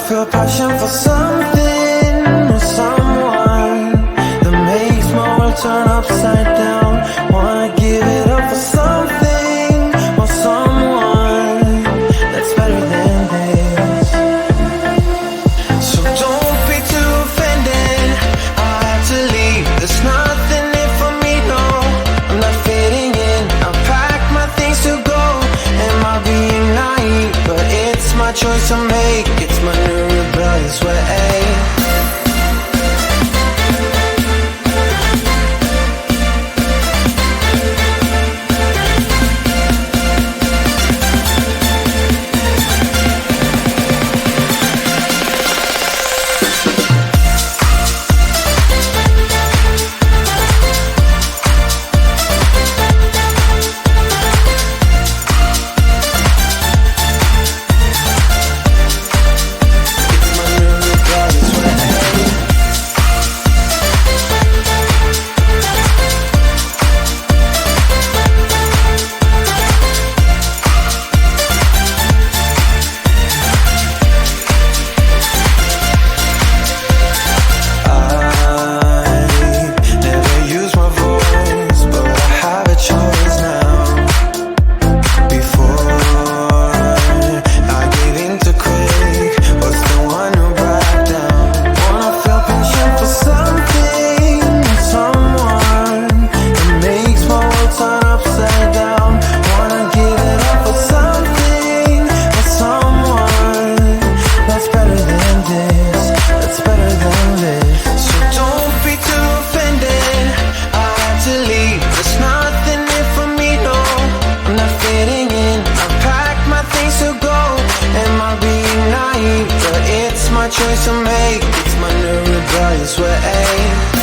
feel passion for something or someone that makes my world turn upside down. Wanna give it up for something or someone that's better than this. So don't be too offended, I have to leave. There's nothing in for me, no, I'm not fitting in. I packed my things to go. Am I being naive? But it's my choice to make. It's my new rebellious way. Choice to make, it's my new rebellious way.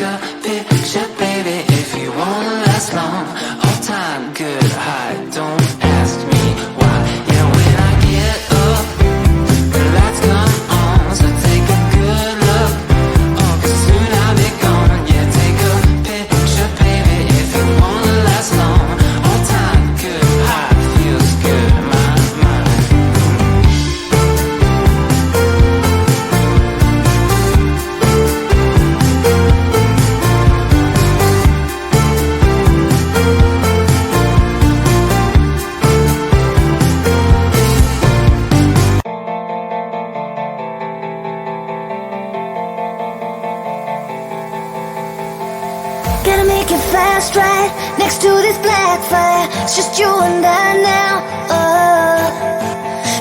a picture, baby. If you wanna last long, hold time, good, high. Don't ask me why. Yeah, when I get up, the lights come on. So take a good look, oh, 'cause soon I'll be gone. Yeah, take a picture, baby. If you wanna last long, hold time, good, high. Feels good, my mind. Gotta make it fast, right? Next to this black fire, it's just you and I now. Oh,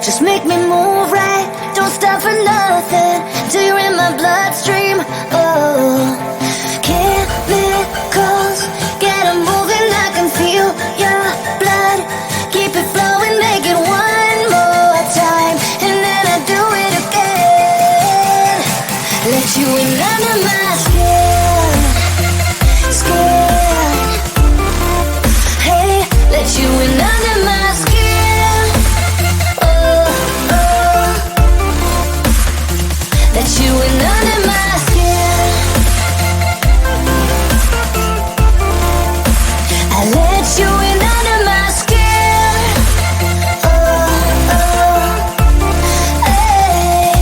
just make me move right. Don't stop for nothing till you're in my bloodstream. Oh, chemicals, get 'em moving. I can feel your blood. Keep it flowing, make it one more time, and then I do it again. Let you in under my skin. Hey, let you in under my skin. Oh, oh. Let you in under my skin. I let you in under my skin. Oh, oh. Hey.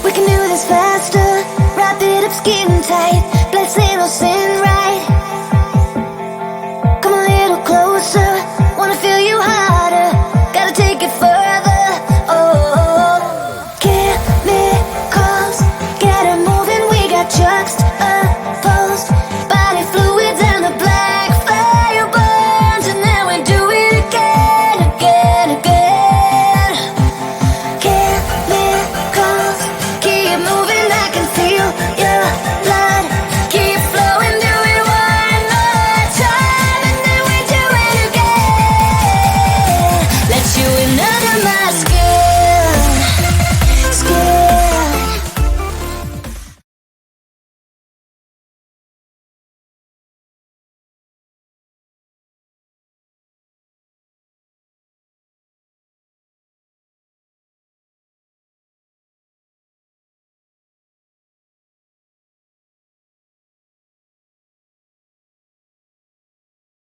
We can do this faster. Wrap it up skin tight. Let's sin right. Come a little closer. Wanna feel you harder. Gotta take it further. Oh, chemicals, get 'em moving. We got juxtaposed.